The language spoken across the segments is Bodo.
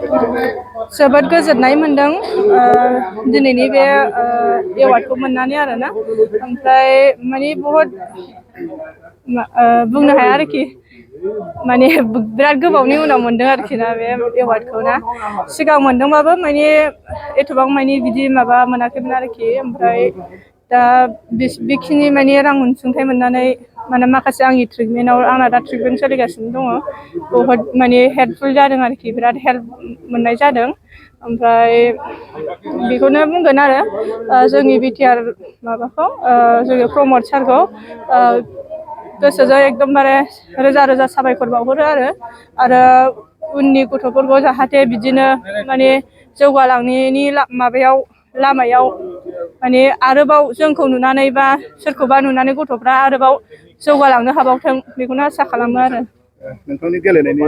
जोबोद गोजोननाय मोनदों दिनैनि बे एवार्डखौ मोननानै आरोना ओमफ्राय माने बहुत बुंनो हाया आरोखि माने बिराद गोबावनि उनाव मोनदों आरोखि ना बे एवार्डखौ ना सिगां मोनदोंबाबो माने एथबां माने बिदि माबा मोनाखैमोन आरोखि ओमफ्राय दा बेखिनि माने रां अनसुंथाइ मोननानै माने माखासे आंनि ट्रिटमेन्टआव आंना दा ट्रिटमेन्ट सोलिगासिनो दङ बहुत माने हेल्पफुल जादों आरोखि बिराद हेल्प मोननाय जादों ओमफ्राय बेखौनो बुंगोन आरो जोंनि BTR माबाखौ जोंनि प्रमद सारखौ गोसोजों एकदमबारे रोजा रोजा साबायखर बावहरो आरो उननि गथ'फोरखौ जाहाथे बिदिनो माने जौगालांनायनि लामायाव माने आरोबाव जोंखौ नुनानै बा सोरखौबा नुनानै गथ'फ्रा आरोबाव जौगालांनो हाबावथों बेखौनो आसा खालामो आरो नोंथांनि गेलेनायनि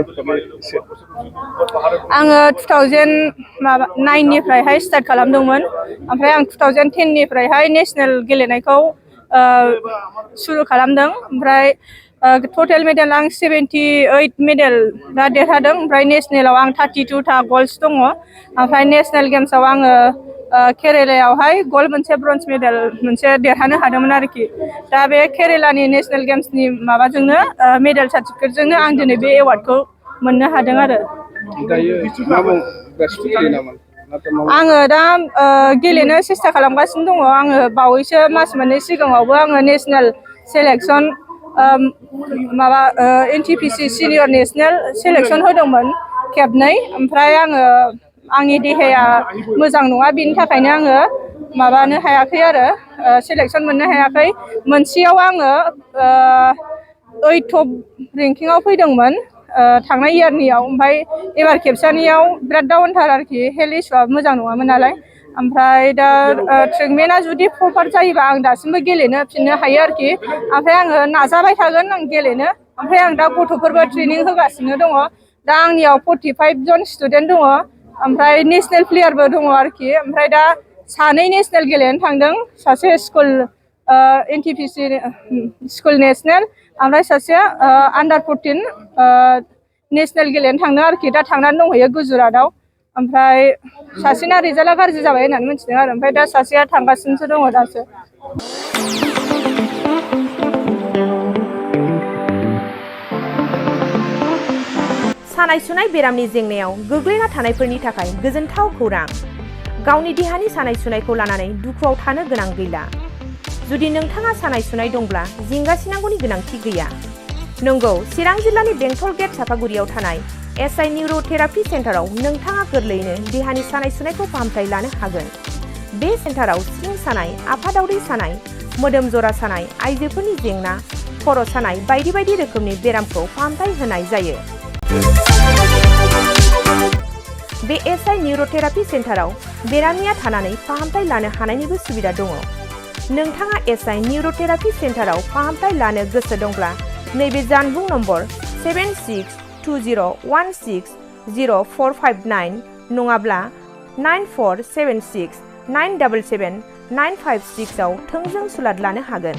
आङो 2009 निफ्रायहाय स्टार्ट खालामदोंमोन ओमफ्राय आं 2010 निफ्रायहाय नेशनेल गेलेनायखौ सुरु खालामदों ओमफ्राय टटेल मेडेल आं 78 मेडेल दा देरहादों ओमफ्राय नेशनेलाव आं 32 था गल्ड्स दङ ओमफ्राय नेशनेल गेम्सआव आङो केरेलायावहाय गल्ड मोनसे ब्रन्ज मेडेल मोनसे देरहानो हादोंमोन आरोखि दा बे केरेलानि नेशनेल गेम्सनि माबाजोंनो मेडेल सार्टिफिकेटजोंनो आं दिनै बे एवार्डखौ मोननो हादों आरो आङो दा गेलेनो सेस्था खालामगासिनो दङ आङो बावैसो मास मोननै सिगाङावबो आङो नेशनेल सेलेक्सन माबा NTPC सिनियर नेशनेल सेलेक्सन होदोंमोन खेबनै ओमफ्राय आंनि देहाया मोजां नङा बेनि थाखायनो आङो माबानो हायाखै आरो सेलेक्सन मोननो हायाखै मोनसेयाव आङो 8 टप रेंकिंआव फैदोंमोन थांनाय इयारनियाव ओमफ्राय एबार खेबसेनियाव बिराद डाउनथार आरोखि हेल्थ इस्युआ मोजां नङामोन नालाय ओमफ्राय दा ट्रिटमेन्टआ जुदि प्रपार जायोबा आं दासिमबो गेलेनो फिननो हायो आरोखि ओमफ्राय आङो नाजाबाय थागोन आं गेलेनो ओमफ्राय आं दा गथ'फोरबो ट्रेनिं होगासिनो दङ दा आंनियाव 45 जन स्टुडेन्ट दङ ओमफ्राय नेशनेल प्लेयारबो दङ आरोखि ओमफ्राय दा सानै नेशनेल गेलेनो थांदों सासे स्कुल NTPC स्कुल नेशनेल ओमफ्राय सासेया आन्डार 14 नेशनेल गेलेनो थांदों आरोखि दा थांनानै दंहैयो गुजरातआव ओमफ्राय सासेना रिजाल्टआ गाज्रि जाबाय होननानै मिथिदों आरो ओमफ्राय दा सासेया थांगासिनोसो दङ दासो सानाय सुनाय बेरामनि जेंनायाव गोग्लैना थानायफोरनि थाखाय गोजोनथाव खौरां गावनि देहानि सानाय सुनायखौ लानानै दुखुआव थानो गोनां गैला जुदि नोंथाङा सानाय सुनाय दंब्ला जिंगासिनांगौनि गोनांथि गैया नंगौ चिरां जिल्लानि बेंटल गेट साफागुरियाव थानाय SI निउर'थेरापि सेन्टाराव नोंथाङा गोरलैयैनो देहानि सानाय सुनायखौ फाहामथाय लानो हागोन बे सेन्टाराव सिं सानाय आफादावदै सानाय मोदोम जरा सानाय आइजोफोरनि जेंना खर' सानाय बायदि बायदि रोखोमनि बेरामखौ फाहामथाय होनाय जायो बे SI निउर'थेरापि सेन्टाराव बेरामिया थानानै फाहामथाय लानो हानायनिबो सुबिदा दङ नोंथाङा SI निउर'थेरापि सेन्टाराव फाहामथाय लानो गोसो दंब्ला नैबे जानबुं नम्बर 7620160459 नङाब्ला 9476977956 आव थोंजों सुलाद लानो हागोन।